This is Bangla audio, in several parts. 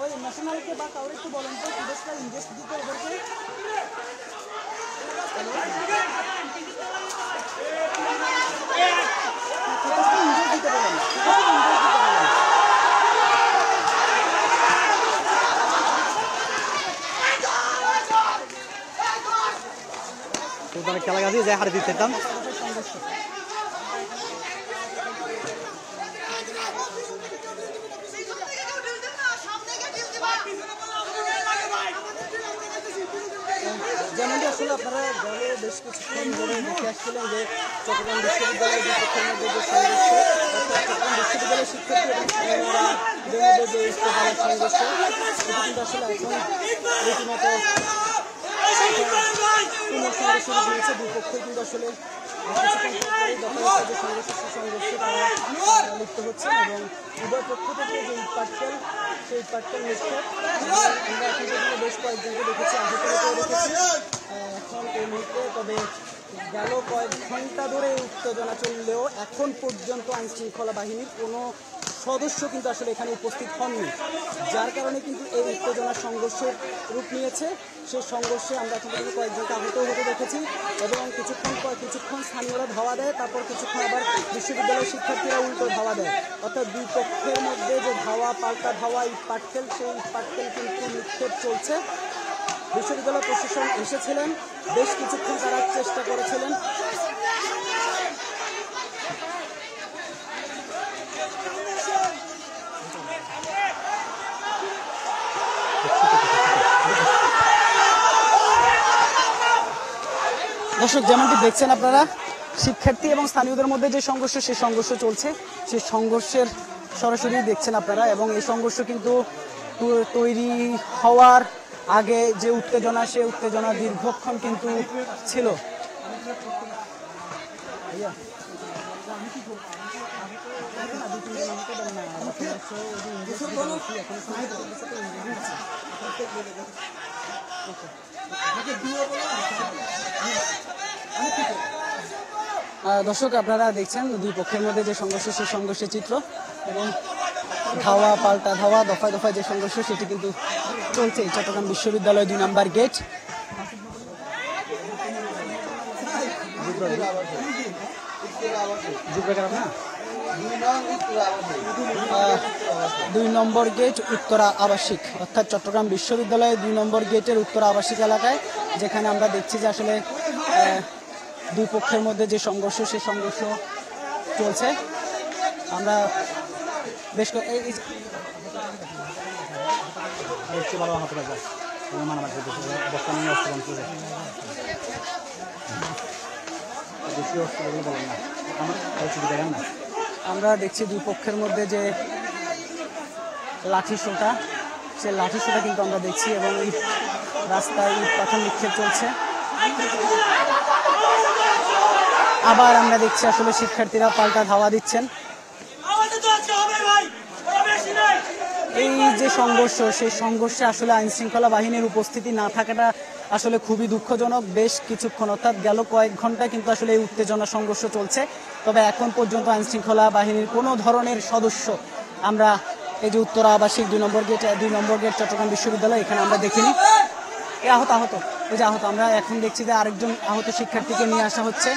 ওই ন্যাশনালকে বা কাউরে একটু বলেন তো ইনভেস্ট দিতে ওদেরকে খেলা গাছি যাই হারে দিতেতাম যেমনটি আসলে আপনারা দলে বেশ কিছুক্ষণ ধরে দেখে আসছিলেন যে চট্টগ্রাম বিশ্ববিদ্যালয়ের বিপক্ষের মধ্যে যে সংঘর্ষ চট্টগ্রাম বিশ্ববিদ্যালয়ের শিক্ষার্থী এবং ছাত্রদের যে ইস্তেফার সংঘর্ষ এটি কিন্তু আসলে এখন রীতিমতো সংঘর্ষ দিয়েছে দুই পক্ষে কিন্তু আসলে সংঘর্ষে তারা লিপ্ত হচ্ছে এবং উভয় পক্ষ থেকে যে ইটপাটকেল সেই ইটপাটকেল নিক্ষেপ আমরা এখন পর্যন্ত বেশ কয়েকজনকে দেখেছি আহত দেখেছি এখন এই মুহূর্তে তবে গেল কয়েক ঘন্টা ধরে উত্তেজনা চললেও এখন পর্যন্ত আইনশৃঙ্খলা বাহিনীর কোনো সদস্য কিন্তু আসলে এখানে উপস্থিত হননি যার কারণে কিন্তু এই উত্তেজনা সংঘর্ষের রূপ নিয়েছে সেই সংঘর্ষে আমরা এখন পর্যন্ত কয়েকজনকে আহত হতে দেখেছি এবং কিছুক্ষণ স্থানীয়রা ধাওয়া দেয় তারপর কিছুক্ষণ আবার বিশ্ববিদ্যালয়ের শিক্ষার্থীরা উল্টো ধাওয়া দেয় অর্থাৎ দুই পক্ষের মধ্যে যে ধাওয়া পাল্টা ধাওয়া ইটপাটকেল সেই ইটপাটকেল কিন্তু নিক্ষেপ চলছে বিশ্ববিদ্যালয় প্রশাসন এসেছিলেন বেশ কিছুক্ষণ তারা চেষ্টা করেছিলেন দর্শক যেমনটি দেখছেন আপনারা শিক্ষার্থী এবং স্থানীয়দের মধ্যে যে সংঘর্ষ সেই সংঘর্ষ চলছে সেই সংঘর্ষের সরাসরি দেখছেন আপনারা এবং এই সংঘর্ষ কিন্তু তৈরি হওয়ার আগে যে উত্তেজনা সে উত্তেজনা দীর্ঘক্ষণ কিন্তু ছিল দর্শক আপনারা দেখছেন দুই পক্ষের মধ্যে যে সংঘর্ষ সেই সংঘর্ষের চিত্র এবং ধাওয়া পাল্টা ধাওয়া দফায় দফায় যে সংঘর্ষ সেটি কিন্তু চলছে চট্টগ্রাম বিশ্ববিদ্যালয় 2 নম্বর গেট দুই নম্বর গেট উত্তরা আবাসিক অর্থাৎ চট্টগ্রাম বিশ্ববিদ্যালয়ের 2 নম্বর গেটের উত্তরা আবাসিক এলাকায় যেখানে আমরা দেখছি যে আসলে দুই পক্ষের মধ্যে যে সংঘর্ষ সেই সংঘর্ষ চলছে আমরা বেশ আমরা দেখছি দুই পক্ষের মধ্যে যে লাঠি সোটা সে লাঠি সোটা কিন্তু আমরা দেখছি এবং এই রাস্তায় ইট পাথর নিক্ষেপ চলছে আবার আমরা দেখছি আসলে শিক্ষার্থীরা পাল্টা ধাওয়া দিচ্ছেন এই যে সংঘর্ষ সেই সংঘর্ষে আসলে আইনশৃঙ্খলা বাহিনীর উপস্থিতি না থাকাটা আসলে খুবই দুঃখজনক বেশ কিছুক্ষণ অর্থাৎ গেল কয়েক ঘন্টা কিন্তু আসলে এই উত্তেজনা সংঘর্ষ চলছে তবে এখন পর্যন্ত আইনশৃঙ্খলা বাহিনীর কোনো ধরনের সদস্য আমরা এই যে উত্তরা আবাসিক 2 নম্বর গেট চট্টগ্রাম বিশ্ববিদ্যালয় এখানে আমরা দেখিনি আহত ওই যে আহত আমরা এখন দেখছি যে আরেকজন আহত শিক্ষার্থীকে নিয়ে আসা হচ্ছে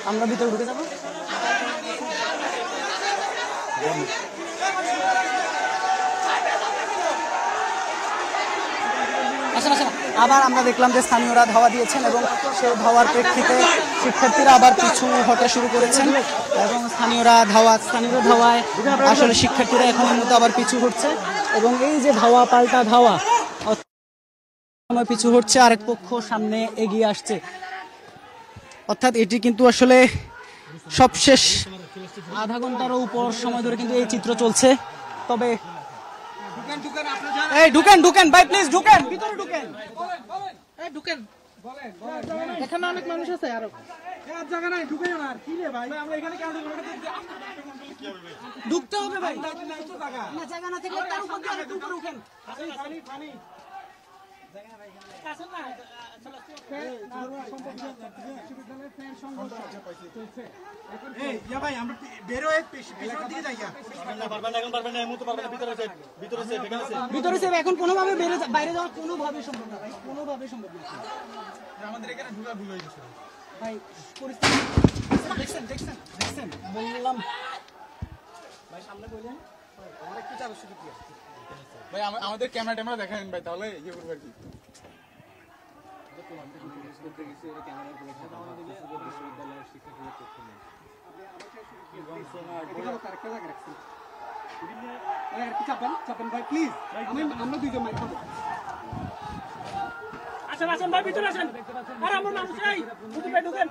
আমরা ভিতরে ঢুকে যাবো আবার আমরা দেখলাম যে স্থানীয়রা ধাওয়া দিয়েছেন এবং সেই ধাওয়ার প্রেক্ষিতে শিক্ষার্থীরা আবার পিছু হতে শুরু করেছেন এবং স্থানীয়রা ধাওয়ায় আসলে শিক্ষার্থীরা এখন মতো আবার পিছু হচ্ছে এবং এই যে ধাওয়া পাল্টা ধাওয়া সময় পিছু হচ্ছে, আরেক পক্ষ সামনে এগিয়ে আসছে। অর্থাৎ এটি কিন্তু আসলে সবশেষ আধা ঘন্টারও উপর সময় ধরে কিন্তু এই চিত্র চলছে। তবে এই ঢুকেন ঢুকেন ভাই, প্লিজ ঢুকেন, ভিতরে ঢুকেন, ঢুকেন, এখানে অনেক মানুষ আছে। আরো জায়গা নাই, ঢুকে যান। আর কি রে ভাই, আমরা এখানে কেন ঢুকতে হবে ভাই? না জায়গা না থাকলে তার উপর দিয়ে আরেকটু উপরে উঠেন। এখন কোনোভাবে বাইরে যাওয়া কোনোভাবে সম্ভব না ভাই, কোনোভাবে সম্ভব না। আমাদের এখানে ঢুকা ভুল হয়ে গেছে ভাই, পরিস্থিতি দেখছেন দেখছেন দেখছেন, বললাম ভাই সামনে বললেন আমরা একটু চালু শুরু কি ভাই, আমাদের ক্যামেরা ট্যামেরা দেখাবেন ভাই, তাহলে ইয়ে করবো আর কি। আমরা দুইজন মাইক খাবো। আসেন আসেন ভাই, ভিতরে আসেন। আর আমার মানুষ নাই, ঢুকেন।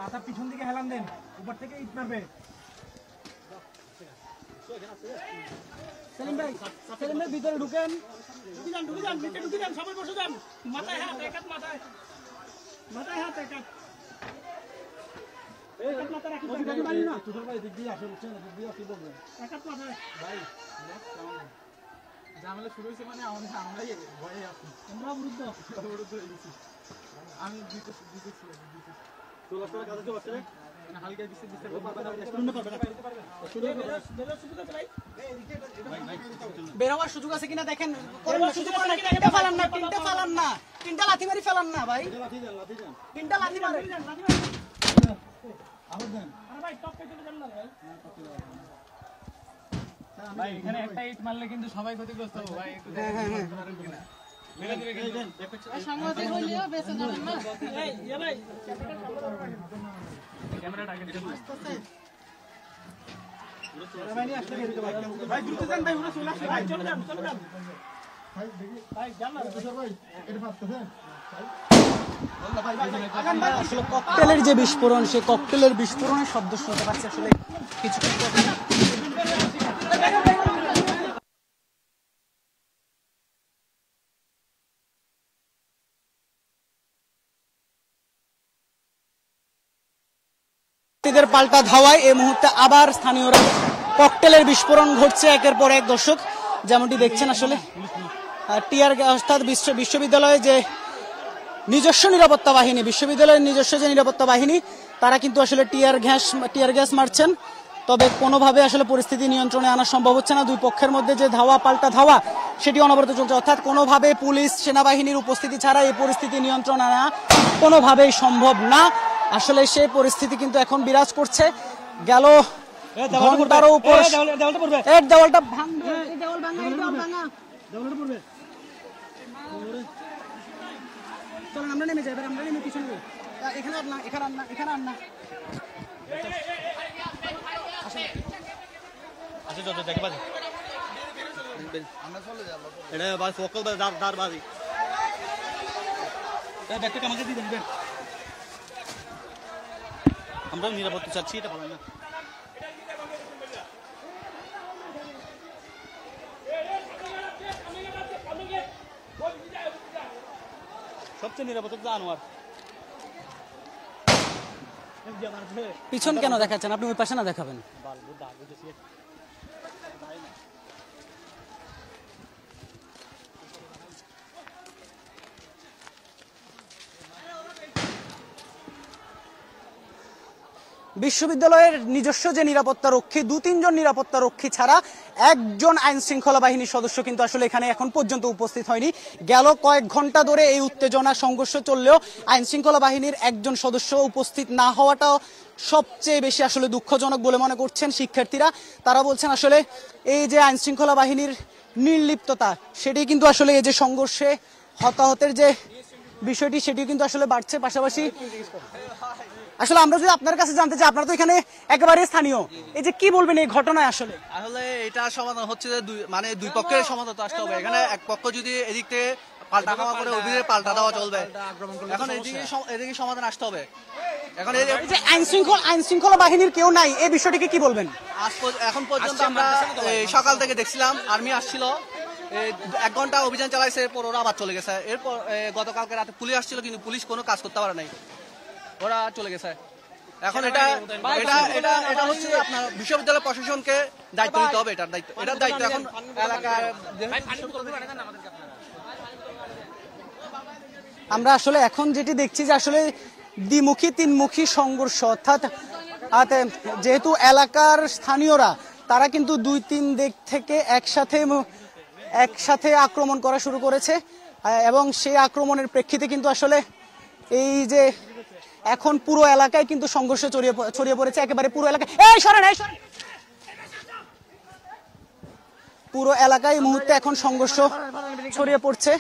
মাথা পিছন দিকে হেলান দেন, উপর থেকে ইট মারবে। সেলিম ভাই, সেলিম ভাই ভিতরে ঢুকেন। ঢুকে যান, ঢুকে যান, নিচে ঢুকে যান, সবাই বসে যান। মাথায় হাত, এক হাত মাথায়, মাথায় হাত, এক হাত। এক হাত মাথায় রাখি, পারি না। ছোট ভাই দিক দিয়ে আসে, বুঝছেন? দিক দিয়ে কি বলবেন? এক হাত মাথায় ভাই। ঝামেলা শুরু হয়েছে মানে আমরাই ভয়ে আছি, আমরা বিরুদ্ধ হয়ে গেছি। আমি হালকা বের হওয়ার সুযোগ আছে কিনা দেখেন, ফেলান না, তিনটা ফেলান না, তিনটা লাথি মারি ফেলান না ভাই, তিনটা লাথি মারি। ভাই এখানে একটা ইট মারলে কিন্তু সবাই ক্ষতিগ্রস্ত হবে ভাই। ককটেলের যে বিস্ফোরণ, সে ককটেলের বিস্ফোরণের শব্দ শুনতে পাচ্ছি আসলে কিছুক্ষণ পর। পাল্টা ধাওয়ায় এই মুহূর্তে আবার স্থানীয়রা ককটেলের বিস্ফোরণ ঘটছে একের পর এক। দর্শক যেমনটি দেখছেন আসলে টিয়ার অর্থাৎ বিশ্ববিদ্যালয়ে যে নিজস্ব নিরাপত্তা বাহিনী, বিশ্ববিদ্যালয়ের নিজস্ব যে নিরাপত্তা বাহিনী, তারা কিন্তু আসলে টিয়ার গ্যাস মারছেন। তবে কোনোভাবে আসলে পরিস্থিতি নিয়ন্ত্রণে আনা সম্ভব হচ্ছে না। দুই পক্ষের মধ্যে যে ধাওয়া পাল্টা ধাওয়া সেটি অনবরত চলছে। অর্থাৎ কোনোভাবে পুলিশ সেনাবাহিনীর উপস্থিতি ছাড়া এই পরিস্থিতি নিয়ন্ত্রণে আনা কোনোভাবেই সম্ভব না। আসলে সেই পরিস্থিতি কিন্তু এখন বিরাজ করছে। গেল ঘন্টারও উপর দেওয়ালটা ভাঙবে, চলেন আমরা নেমে যাই, আমরা নেমে পিছনে এখানে আর না, এখানে আর না, এখানে আর না। আমরা নিরাপত্তা চাচ্ছি, এটা ভালো না। সবচেয়ে নিরাপত্তা আনোয়ার। পিছন কেন দেখাচ্ছেন আপনি? ওই পাশে না দেখাবেন। বিশ্ববিদ্যালয়ের নিজস্ব যে নিরাপত্তা রক্ষী, 2-3 জন নিরাপত্তা রক্ষী ছাড়া একজন আইন শৃঙ্খলা বাহিনীর সদস্য কিন্তু আসলে এখানে এখন পর্যন্ত উপস্থিত হয়নি। গেল কয়েক ঘন্টা ধরে এই উত্তেজনা সংঘর্ষ চললেও আইন শৃঙ্খলা বাহিনীর একজন সদস্য উপস্থিত না হওয়াটাও সবচেয়ে বেশি আসলে দুঃখজনক বলে মনে করছেন শিক্ষার্থীরা। তারা বলছেন আসলে এই যে আইন শৃঙ্খলা বাহিনীর নির্লিপ্ততা, সেটি কিন্তু আসলে এই যে সংঘর্ষে হতাহতের যে বিষয়টি, সেটি কিন্তু আসলে বাড়ছে। পাশাপাশি আসলে আমরা যদি আপনার কাছে জানতে চাই, আপনারা তো এখানে একেবারে স্থানীয়, এই যে কি বলবেন এই ঘটনায়? আসলে এটা সমাধান হচ্ছে যে দুই পক্ষের সমাধান আসতে হবে। এখানে এক পক্ষ যদি এদিক থেকে পাল্টা খাওয়া করে ওদিকে পাল্টা দেওয়া চলবে, এখন এদিকে সমাধান আসতে হবে। এখন এই যে আইন শৃঙ্খলা বাহিনীর কেউ নাই, এই বিষয়টিকে কি বলবেন? এখন পর্যন্ত আমরা সকাল থেকে দেখছিলাম আর্মি আসছিল, 1 ঘন্টা অভিযান চালাইছে, এরপর ওরা আবার চলে গেছে। এরপর গতকালকে রাতে পুলিশ আসছিল, কিন্তু পুলিশ কোনো কাজ করতে পারে নাই, ওরা চলে গেছে। এখন এটা হচ্ছে আপনার বিশ্ববিদ্যালয় প্রশাসনকে দায়িত্ব নিতে হবে। এটার দায়িত্ব এখন এলাকার। আমরা আসলে এখন যেটি দেখছি যে আসলে দ্বিমুখী তিনমুখী সংঘর্ষ, অর্থাৎ যেহেতু এলাকার স্থানীয়রা তারা কিন্তু 2-3 দিক থেকে একসাথে আক্রমণ করা শুরু করেছে, এবং সেই আক্রমণের প্রেক্ষিতে কিন্তু আসলে এই যে এখন পুরো এলাকায় কিন্তু সংঘর্ষ ছড়িয়ে পড়েছে, একেবারে পুরো এলাকায়। পুরো এলাকায় এই মুহূর্তে এখন সংঘর্ষ ছড়িয়ে পড়ছে।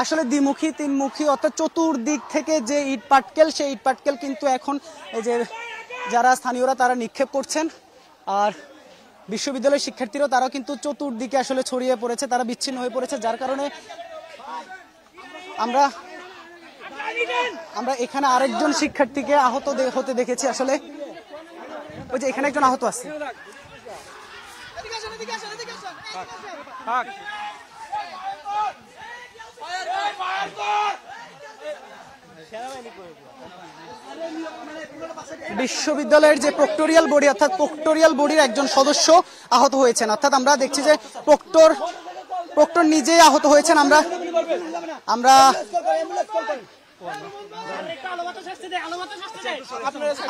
আসলে দ্বিমুখী তিনমুখী অর্থাৎ চতুর্দিক থেকে যে ইট পাটকেল, সেই ইট পাটকেল কিন্তু এখন এই যে যারা স্থানীয়রা তারা নিক্ষেপ করছেন, আর বিশ্ববিদ্যালয়ের শিক্ষার্থীরাও তারাও কিন্তু চতুর্দিকে আসলে ছড়িয়ে পড়েছে, তারা বিচ্ছিন্ন হয়ে পড়েছে, যার কারণে আমরা এখানে আরেকজন শিক্ষার্থীকে আহত হতে দেখেছি। আসলে ওই যে এখানে একজন আহত আছে। বিশ্ববিদ্যালয়ের যে প্রক্টোরিয়াল বডি, অর্থাৎ প্রক্টোরিয়াল বডির একজন সদস্য আহত হয়েছেন, অর্থাৎ আমরা দেখছি যে প্রক্টর নিজেই আহত হয়েছেন।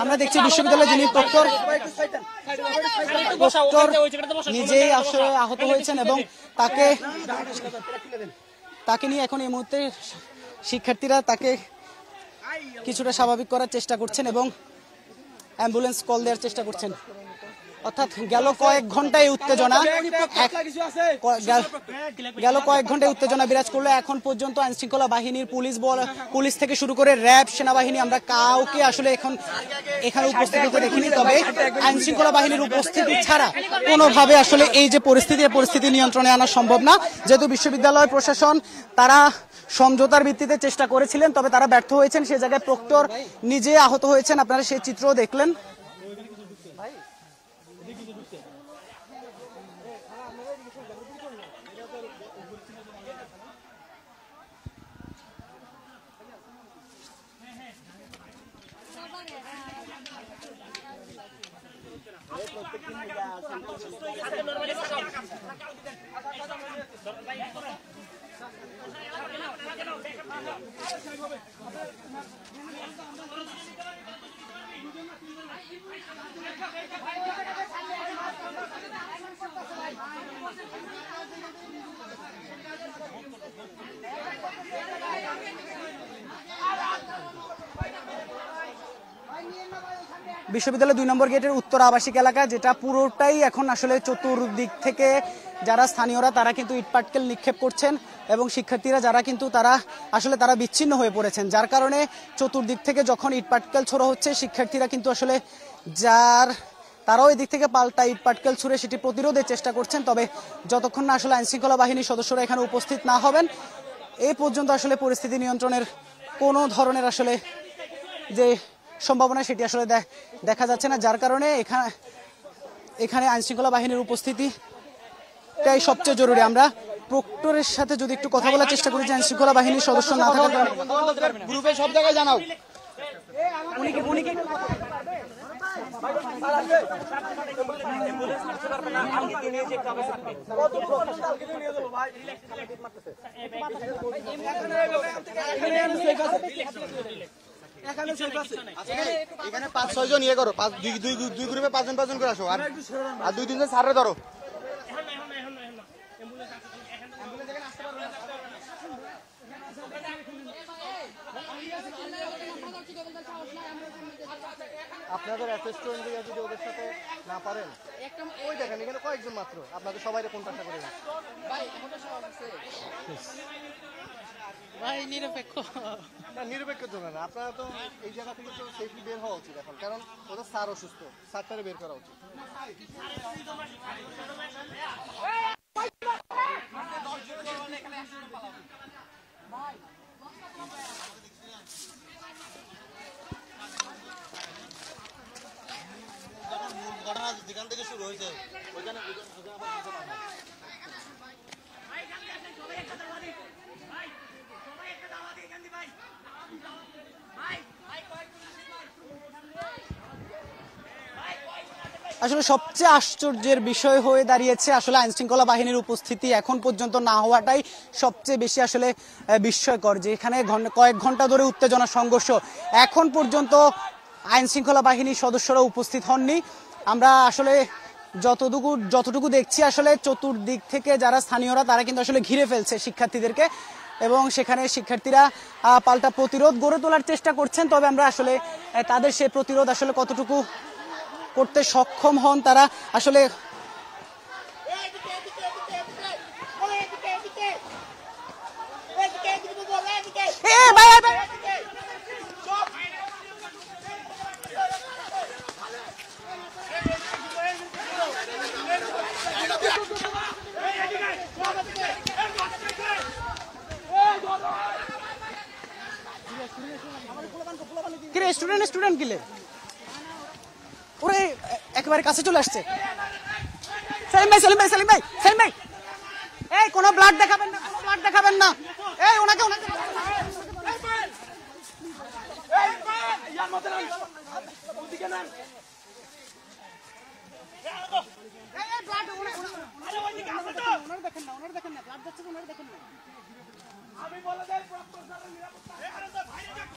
আমরা দেখছি বিশ্ববিদ্যালয়ের যিনি প্রক্টর নিজেই আসলে আহত হয়েছেন, এবং তাকে নিয়ে এখন এই মুহূর্তে শিক্ষার্থীরা তাকে কিছুটা স্বাভাবিক করার চেষ্টা করছেন এবং অ্যাম্বুলেন্স কল দেওয়ার চেষ্টা করছেন। অর্থাৎ গেল কয়েক ঘন্টায় উত্তেজনা বিরাজ করলো। এখন পর্যন্ত আইন শৃঙ্খলা বাহিনীর পুলিশ থেকে শুরু করে র্যাব, সেনাবাহিনী আমরা কাউকে আসলে এখানে উপস্থিত হতে দেখিনি। তবে আইন শৃঙ্খলা বাহিনীর উপস্থিতি ছাড়া কোনোভাবে আসলে এই যে পরিস্থিতি নিয়ন্ত্রণে আনা সম্ভব না। যেহেতু বিশ্ববিদ্যালয় প্রশাসন তারা সমঝোতার ভিত্তিতে চেষ্টা করেছিলেন, তবে তারা ব্যর্থ হয়েছেন। সে জায়গায় প্রক্টর নিজে আহত হয়েছেন, আপনারা সেই চিত্রও দেখলেন। বিশ্ববিদ্যালয় 2 নম্বর গেটের উত্তর আবাসিক এলাকা, যেটা পুরোটাই এখন আসলে চতুর্দিক থেকে যারা স্থানীয়রা তারা কিন্তু ইটপাটকেল নিক্ষেপ করছেন, এবং শিক্ষার্থীরা যারা কিন্তু তারা বিচ্ছিন্ন হয়ে পড়েছেন, যার কারণে চতুর্দিক থেকে যখন ইটপাটকেল ছোড়া হচ্ছে, শিক্ষার্থীরা কিন্তু আসলে তারাও এদিক থেকে পাল্টা ইটপাটকেল ছুড়ে সেটি প্রতিরোধের চেষ্টা করছেন। তবে যতক্ষণ না আসলে আইনশৃঙ্খলা বাহিনীর সদস্যরা এখানে উপস্থিত না হবেন, এই পর্যন্ত আসলে পরিস্থিতি নিয়ন্ত্রণের কোনো ধরনের আসলে যে সম্ভাবনা সেটি আসলে দেখা যাচ্ছে না, যার কারণে এখানে আইনশৃঙ্খলা বাহিনীর উপস্থিতিটাই সবচেয়ে জরুরি। আমরা প্রক্টরের সাথে যদি একটু কথা বলার চেষ্টা করি, যে আইনশৃঙ্খলা বাহিনীর সদস্য না থাকার কারণে গ্রুপে সব জায়গায় জানাও। এখানে 5-6 জন ইয়ে করো, দুই গ্রুপে 5 জন করে আসো, আর 2-3 জন সারে ধরো। আপনাদের রেস্টুরেন্টে যদি ওদের সাথে না পারেন, ওই দেখেন এখানে কয়েকজন মাত্র, আপনাদের সবাই কোনটা করে না ভাই নিরপেক্ষ না, নিরপেক্ষ তো না, আপনারা তো এই জায়গা থেকে তো সেফলি বের হওয়া উচিত এখন, কারণ ওদের স্যার অসুস্থ, স্যারটারে বের করা উচিত। ঘটনা যেখান থেকে শুরু হয়েছে ওইখানে আসলে সবচেয়ে আশ্চর্যের বিষয় হয়ে দাঁড়িয়েছে আসলে আইন শৃঙ্খলা বাহিনীর উপস্থিতি এখন পর্যন্ত না হওয়াটাই সবচেয়ে বেশি আসলে বিস্ময়কর, যে এখানে কয়েক ঘন্টা ধরে উত্তেজনা সংঘর্ষ, এখন পর্যন্ত আইন শৃঙ্খলা বাহিনীর সদস্যরা উপস্থিত হননি। আমরা আসলে যতটুকু দেখছি আসলে চতুর্দিক থেকে যারা স্থানীয়রা তারা কিন্তু আসলে ঘিরে ফেলছে শিক্ষার্থীদেরকে, এবং সেখানে শিক্ষার্থীরা পাল্টা প্রতিরোধ গড়ে তোলার চেষ্টা করছেন। তবে আমরা আসলে তাদের সেই প্রতিরোধ আসলে কতটুকু করতে সক্ষম হন তারা আসলে স্টুডেন্ট গিলে ওরে একেবারে কাছে চলে আসছে। সেলিম ভাই এই কোনো ব্লাড দেখাবেন না, এই ওনাকে দেখেন না, ব্লাড যাচ্ছে, ওনারা দেখেন না। আমি বলে দেই